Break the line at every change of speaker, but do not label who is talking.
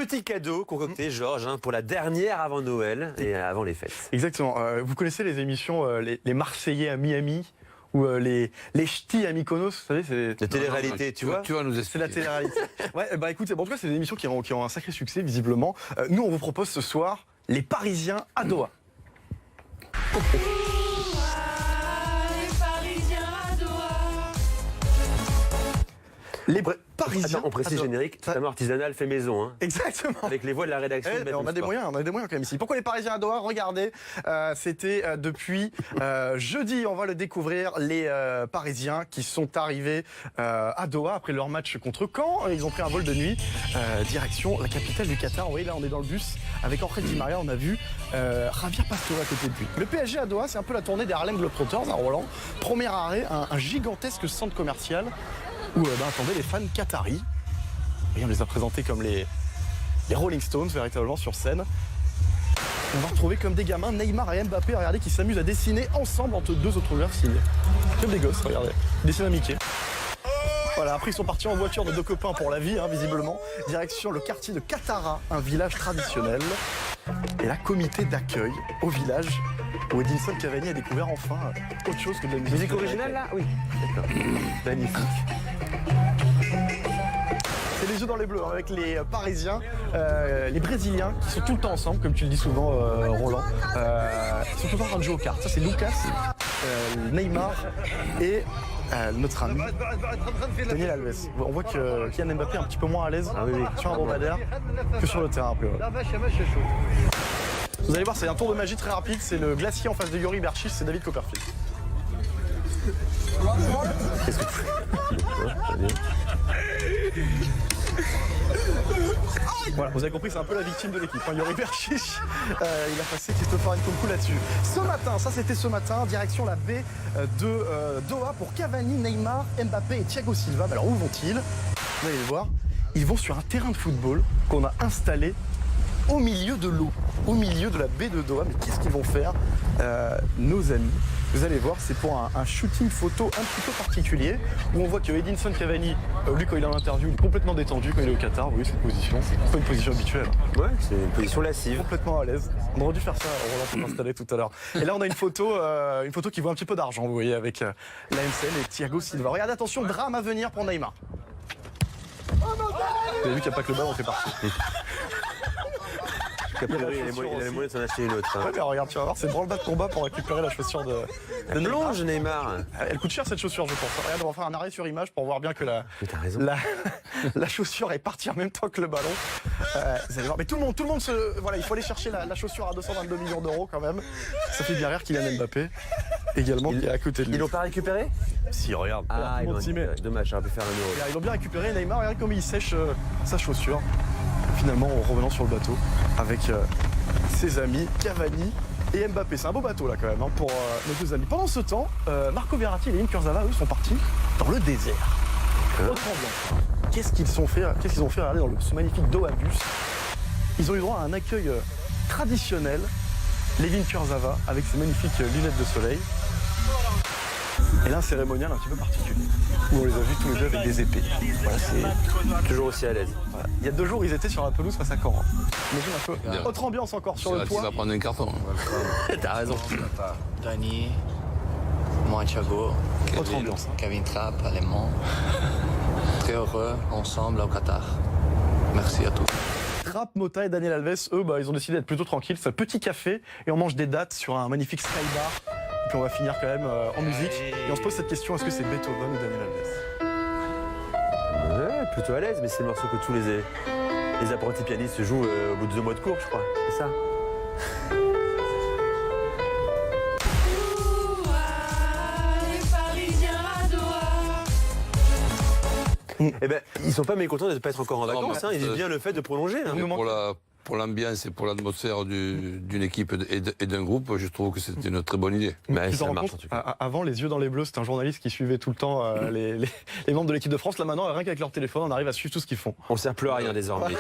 Petit cadeau concocté, Georges, pour la dernière avant Noël et avant les fêtes.
Exactement. Vous connaissez les émissions les Marseillais à Miami ou les Ch'tis à Mykonos, vous savez, c'est
La télé-réalité, tu vois.
Tu vas nous
c'est
expliquer.
la télé-réalité. Ouais, bah écoute, en tout cas, c'est des émissions qui ont un sacré succès, visiblement. Nous, on vous propose ce soir les Parisiens à Doha. Les Parisiens.
Attends, on précise générique, totalement artisanal, fait maison. Hein,
Exactement.
avec les voix de la rédaction. de
On a
Baptiste
des
Sport.
moyens, quand même ici. Pourquoi les Parisiens à Doha? Regardez, c'était depuis jeudi, on va le découvrir, les Parisiens qui sont arrivés à Doha après leur match contre Caen. Ils ont pris un vol de nuit, direction la capitale du Qatar. Vous voyez, là, on est dans le bus avec Angel Di Maria, on a vu Javier Pastore à côté de lui. Le PSG à Doha, c'est un peu la tournée des Harlem Globetrotters à Roland. Premier arrêt, un gigantesque centre commercial où attendaient les fans qataris. Et on les a présentés comme les Rolling Stones, véritablement, sur scène. On va retrouver comme des gamins Neymar et Mbappé, regardez, qui s'amusent à dessiner ensemble entre deux autographes signés. Comme des gosses, regardez. Ils dessinent un Mickey. Voilà, après ils sont partis en voiture de deux copains pour la vie, visiblement. Direction le quartier de Katara, un village traditionnel. Et la comité d'accueil au village où Edinson Cavani a découvert enfin autre chose que de la musique.
Musique originale, là? Oui. D'accord. Magnifique.
C'est les yeux dans les bleus, avec les Parisiens, les Brésiliens qui sont tout le temps ensemble, comme tu le dis souvent, Roland. Ils sont tout le temps en train de jouer aux cartes. Ça, c'est Lucas, Neymar et notre ami Daniel Alves. On voit que Kylian Mbappé est un petit peu moins à l'aise sur un dromadaire que sur le terrain. Après, Vous allez voir, c'est un tour de magie très rapide. C'est le glacier en face de Yuri Berchich, c'est David Copperfield.
Qu'est-ce que tu fais?
Voilà, vous avez compris, c'est un peu la victime de l'équipe. Yuri Berchich, il a passé Christopher Nkunku là-dessus. Ce matin, ça c'était ce matin, direction la baie de Doha pour Cavani, Neymar, Mbappé et Thiago Silva. Alors où vont-ils? Vous allez le voir, ils vont sur un terrain de football qu'on a installé au milieu de l'eau, au milieu de la baie de Doha. Mais qu'est-ce qu'ils vont faire, nos amis? Vous allez voir, c'est pour un shooting photo un petit peu particulier, où on voit que Edinson Cavani, lui quand il est en interview, il est complètement détendu quand il est au Qatar. Vous voyez cette position, c'est pas une position habituelle.
Ouais, c'est une position lascive.
Complètement à l'aise. On aurait dû faire ça, Roland, pour l'installer tout à l'heure. Et là, on a une photo qui vaut un petit peu d'argent, vous voyez, avec la MCL et Thiago Silva. Regardez, attention, drame à venir pour Neymar. Vous avez vu qu'il n'y a pas que le ballon fait partie.
A priori, il avait moyen de s'en acheter une autre.
Ouais, mais regarde, tu vas voir, c'est branle-bas de combat pour récupérer la chaussure de Neymar.
Plonge, Neymar.
Elle coûte cher cette chaussure, je pense. Regarde, on va faire un arrêt sur image pour voir bien que
Mais t'as raison.
la chaussure est partie en même temps que le ballon. Vous allez voir, mais tout le monde voilà, il faut aller chercher la chaussure à 222 millions d'euros quand même. Ça fait bien rire Kylian Mbappé également qui est à côté de lui.
Ils l'ont pas récupéré?
Si, regarde.
Ah,
tout le monde s'y met.
dommage, j'aurais pu faire un euro.
Ils ont bien récupéré Neymar, regardez comment il sèche sa chaussure. Finalement, en revenant sur le bateau avec ses amis Cavani et Mbappé. C'est un beau bateau là quand même pour nos deux amis. Pendant ce temps, Marco Verratti et Lilian Kurzawa, eux, sont partis dans le désert. Autre ambiance. Qu'est-ce qu'ils ont fait regardez, dans ce magnifique Doha bus. Ils ont eu droit à un accueil traditionnel. Lilian Kurzawa avec ses magnifiques lunettes de soleil. Et là, un cérémonial un petit peu particulier, où on les a vus tous les deux avec des épées. Voilà, c'est
Toujours aussi à l'aise.
voilà. Il y a 2 jours, ils étaient sur la pelouse face à Caen. Imagine un peu.
Bien.
Autre ambiance encore sur le
Il
toit.
va prendre un carton.
T'as raison.
Dani, moi Thiago,
Autre ambiance.
Kevin Trapp, allemand. Très heureux ensemble au Qatar. Merci à tous.
Trapp, Mota et Daniel Alves, eux, ils ont décidé d'être plutôt tranquilles. C'est un petit café et on mange des dattes sur un magnifique sky bar. Et puis on va finir quand même en musique. Et on se pose cette question, est-ce que c'est Beethoven ou Daniel Alves?
Ouais, plutôt à l'aise, mais c'est le morceau que tous les apprentis pianistes jouent au bout de 2 mois de cours, je crois. C'est ça. Eh ben, ils sont pas mécontents de ne pas être encore en vacances. Ils disent bien le fait de prolonger.
Mais pour l'ambiance et pour l'atmosphère d'une équipe et d'un groupe, je trouve que c'était une très bonne idée.
Bah,
Tu
ça
t'en rends
marche
compte,
en tout cas.
avant, les yeux dans les bleus, c'était un journaliste qui suivait tout le temps les membres de l'équipe de France. Là maintenant, rien qu'avec leur téléphone, on arrive à suivre tout ce qu'ils font.
On sert plus à rien désormais.